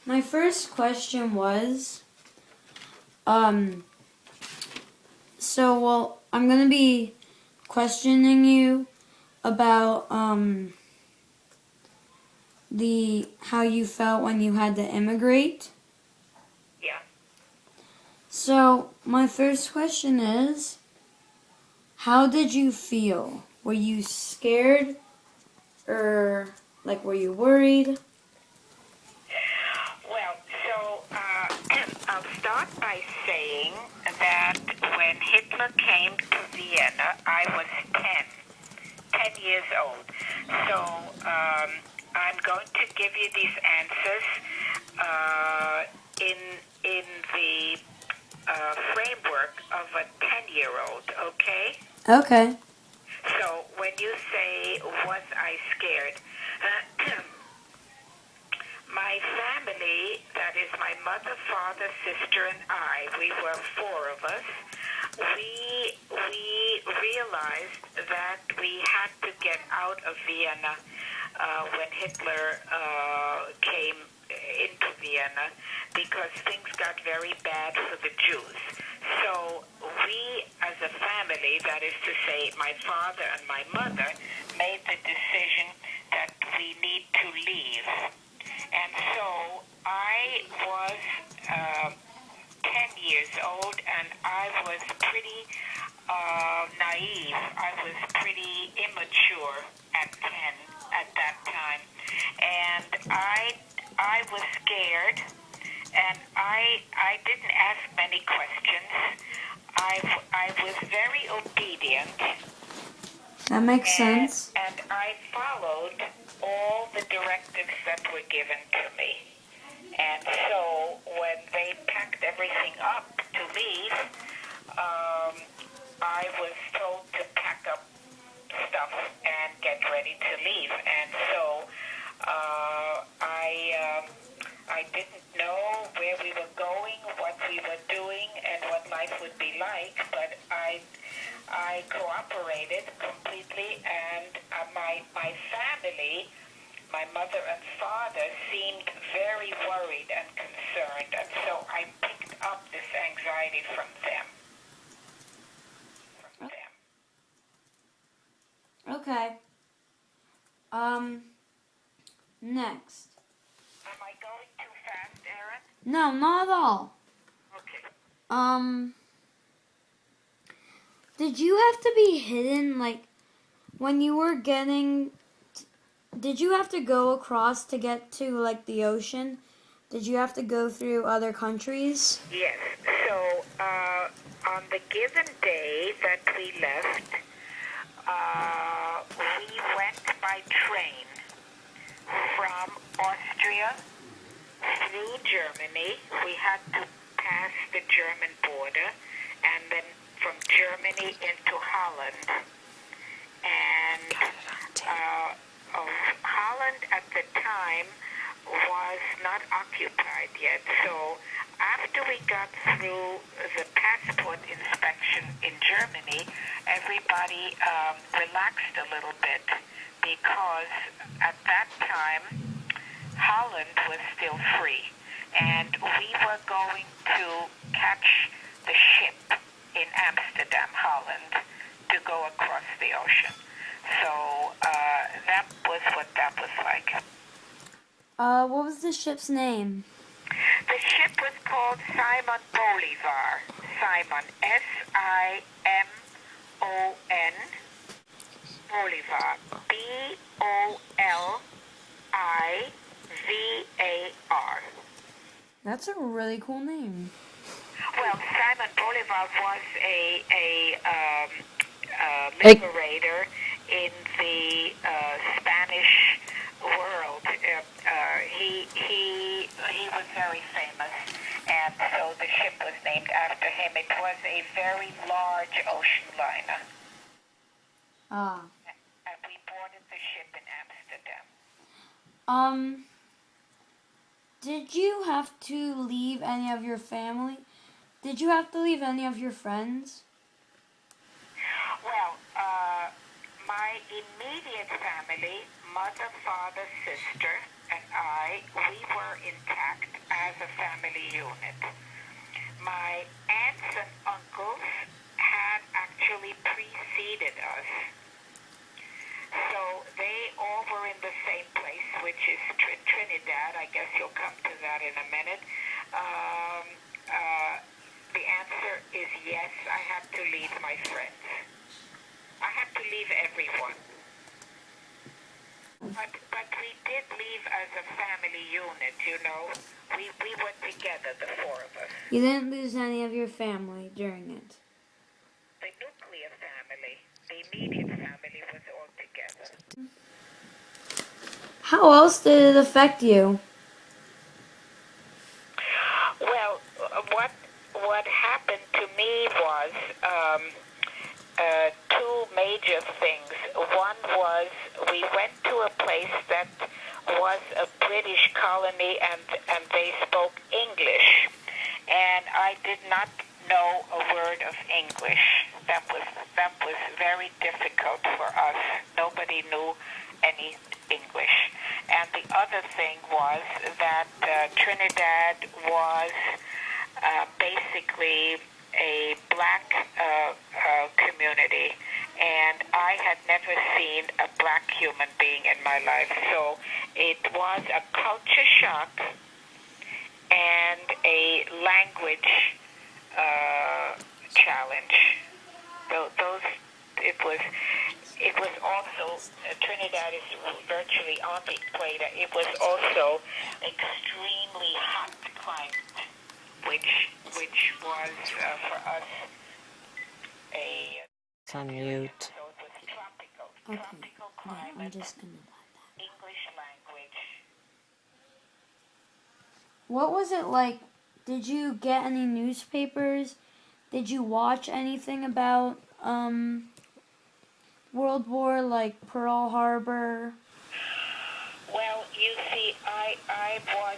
My first question was, I'm going to be questioning you about, how you felt when you had to immigrate. Yeah. So, my first question is, how did you feel? Were you scared? Or, were you worried? Well, so I'll start by saying that when Hitler came to Vienna, I was 10 years old. So I'm going to give you these answers in the framework of a 10-year-old, okay? Okay. So when you say, was I scared? My family, that is my mother, father, sister, and I, we were four of us. We realized that we had to get out of Vienna when Hitler came into Vienna because things got very bad for the Jews. So we, as a family, that is to say my father and my mother, made the decision that we need to leave. And so I was 10 years old, and I was pretty naive. I was pretty immature at 10 at that time. And I was scared, and I didn't ask many questions. I was very obedient. That makes sense. And I followed all the directives that were given to me. And so when they packed everything up to leave, I was told to pack up stuff and get ready to leave. And so I didn't know where we were going, what we were doing, and what life would be like, but I cooperated completely, and my family, my mother and father, seemed very worried and concerned, and so I picked up this anxiety from them. Okay. Next. Am I going too fast, Aaron? No, not at all. Okay. Did you have to be hidden, when you were did you have to go across to get to, the ocean? Did you have to go through other countries? Yes. So, on the given day that we left, we went by train from Austria through Germany. We had to pass the German border, and then from Germany into Holland. And Holland at the time was not occupied yet. So after we got through the passport inspection in Germany, everybody relaxed a little bit because at that time Holland was still free, and we were going to catch the ship in Amsterdam, Holland, to go across the ocean. So that was what that was like. What was the ship's name? The ship was called Simon Bolivar. Simon, S-I-M-O-N, Bolivar, B-O-L-I-V-A-R. That's a really cool name. Well, Simon Bolivar was a liberator in the Spanish world. He was very famous, and so the ship was named after him. It was a very large ocean liner. Ah. And we boarded the ship in Amsterdam. Did you have to leave any of your family? Did you have to leave any of your friends? Well, my immediate family, mother, father, sister, and I, we were intact. as a family unit. My aunts and uncles had actually preceded us. So they all were in the same place, which is Trinidad. I guess you'll come to that in a minute. The answer is yes, I had to leave my friends. I had to leave everyone. But we did leave as a family unit, you know. We were together, the four of us. You didn't lose any of your family during it. The nuclear family, the immediate family was all together. How else did it affect you? Well, what happened to me was two major things. One was we went to a place that was a British colony, and they spoke English, and I did not know a word of English. That was very difficult for us. Nobody knew any English. And the other thing was that Trinidad was basically a black community, and I had never seen a black human being in my life. So it was a culture shock and a language challenge. It was also, Trinidad is virtually on the equator. It was also extremely hot climate, which was for us a... It's on mute. So it was tropical. Okay. Tropical Yeah, I'm climate, just gonna buy that. English language. What was it like? Did you get any newspapers? Did you watch anything about World War, like Pearl Harbor? Well, you see, I was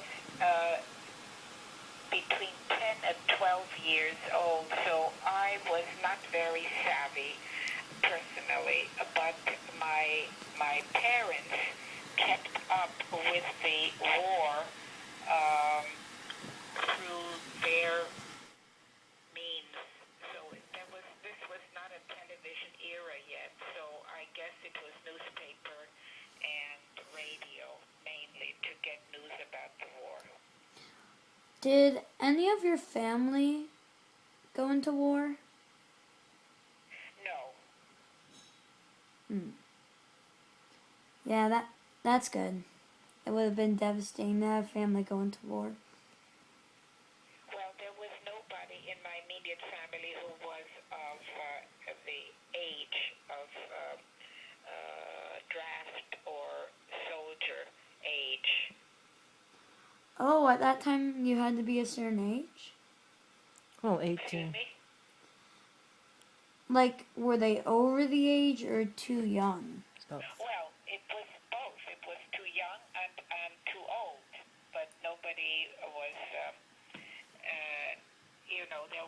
between 10 and 12 years old, so I was not very savvy personally, but my parents kept up with the war through their means. So this was not a television era yet, so I guess it was newspaper and radio mainly to get news about the war. Did any of your family go into war? No. Yeah, that's good. It would have been devastating to have family go into war. Well, there was nobody in my immediate family who was of the age of draft or soldier age. Oh, at that time you had to be a certain age? Well, Excuse 18. me? Like, were they over the age or too young? So, Well, it was both. It was too young and too old, but nobody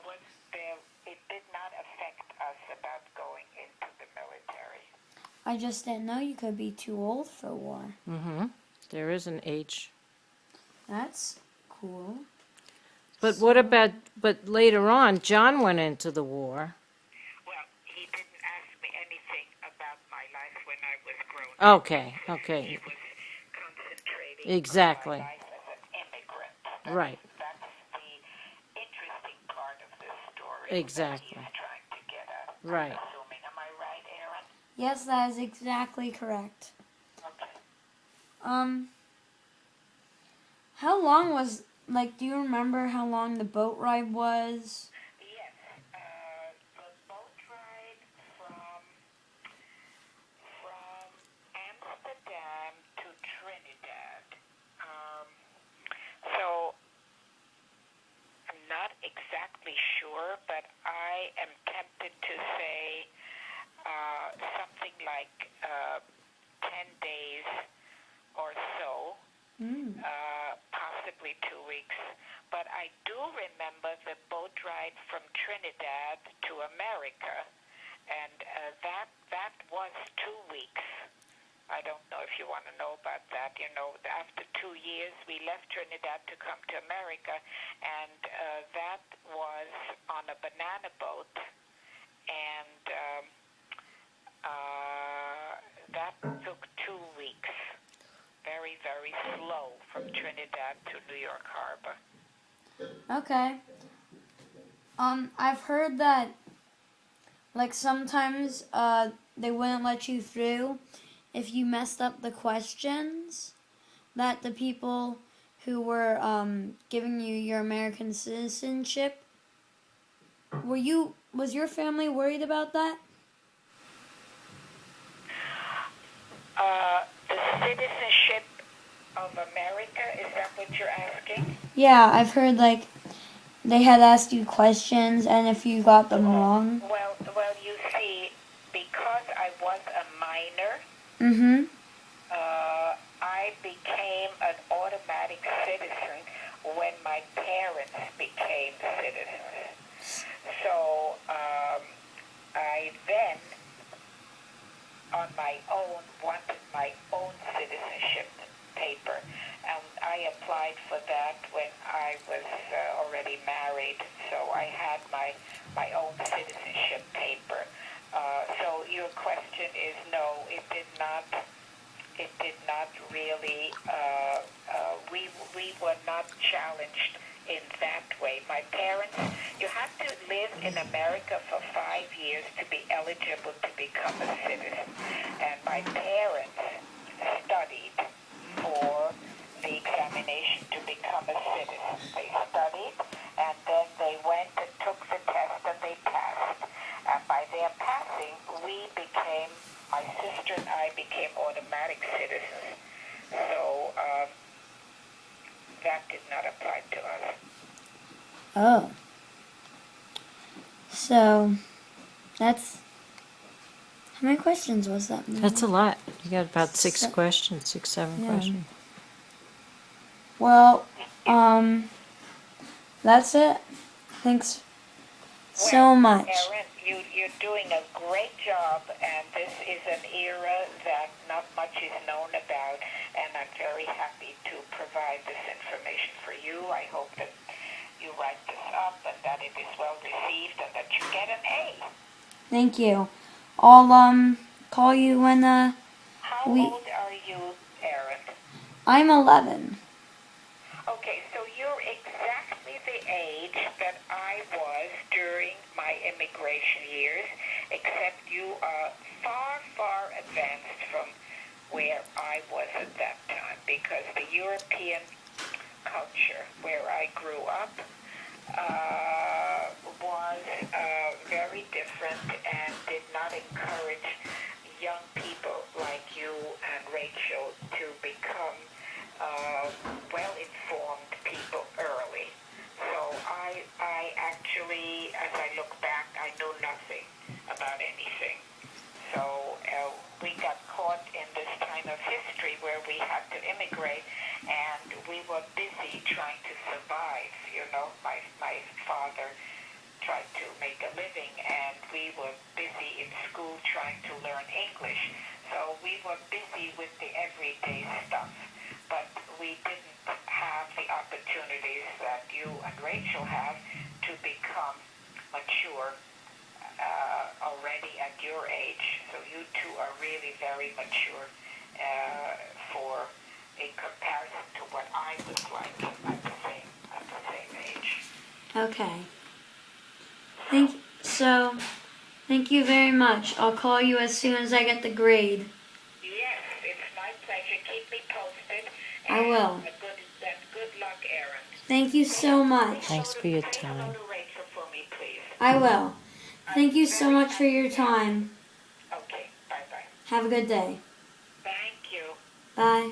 was, it did not affect us about going into the military. I just didn't know you could be too old for war. there is an age. That's cool. But what about, but later on, John went into the war. Well, he didn't ask me anything about my life when I was grown up. Okay, He okay. was concentrating Exactly. on my life as an immigrant. Right. That's the interesting part of this story. Exactly. That he's trying to get at. Right. I'm assuming. Am I right, Aaron? Yes, that is exactly correct. Okay. How long was, like, do you remember how long the boat ride was? Yes. The boat ride from Amsterdam to Trinidad. So I'm not exactly sure, but I am tempted to say something like 10 days or so. Possibly 2 weeks. But I do remember the boat ride from Trinidad to America, and that was 2 weeks. I don't know if you want to know about that. You know, after 2 years, we left Trinidad to come to America, and that was on a banana boat, and that took 2 weeks. Very, very slow from Trinidad to New York Harbor. Okay. I've heard that, like, sometimes they wouldn't let you through if you messed up the questions. That the people who were giving you your American citizenship, was your family worried about that? The citizenship of America, is that what you're asking? Yeah, I've heard like they had asked you questions, and if you got them wrong. Well, you see, because I was a minor, Mm-hmm. I became an automatic citizen when my parents became citizens. So I then, on my own, wanted my own citizenship paper, and I applied for that when I was already married. So I had my own citizenship paper. So your question is no, it did not. It did not really. We were not challenged in that way. My parents, you have to live in America for 5 years to be eligible to become a citizen. And my parents studied for the examination to become a citizen. They studied, and then they went and took the test, and they passed. And by their passing, my sister and I became automatic citizens. So that did not apply to us. Oh. So, that's... How many questions was that? That's a lot. You got about 6 Se- questions, 6, 7 Yeah. questions. Well, that's it. Thanks so much. Erin, you're doing a great job, and this is an era that not much is known about, and I'm very happy to provide this information for you. I hope that you write this up and that it is well received and that you get an A. Thank you. I'll call you when How old are you, Erin? I'm 11. Okay, so you're exactly the age that I was during my immigration years, except you are far, far advanced from where I was at that time, because the European culture where I grew up was very different and did not encourage young people like you and Rachel to become well-informed people early. So I actually, as I look back, I knew nothing about anything. So we got caught in this time of history where we had to immigrate, and we were busy trying to survive. You know, my father tried to make a living, and we were busy in school trying to learn English. So we were busy with the everyday stuff, but we didn't have the opportunities that you and Rachel have to become mature already at your age. So you two are really very mature for in comparison to what I was like at the same age. Okay. Thank you very much. I'll call you as soon as I get the grade. Yes, it's my pleasure. Keep me posted. I will. Good luck, Erin. Thank you so much. Thanks for your Say hello time. to Rachel for me, please. I will. Thank you so much for your time. Okay, bye-bye. Have a good day. Thank you. Bye.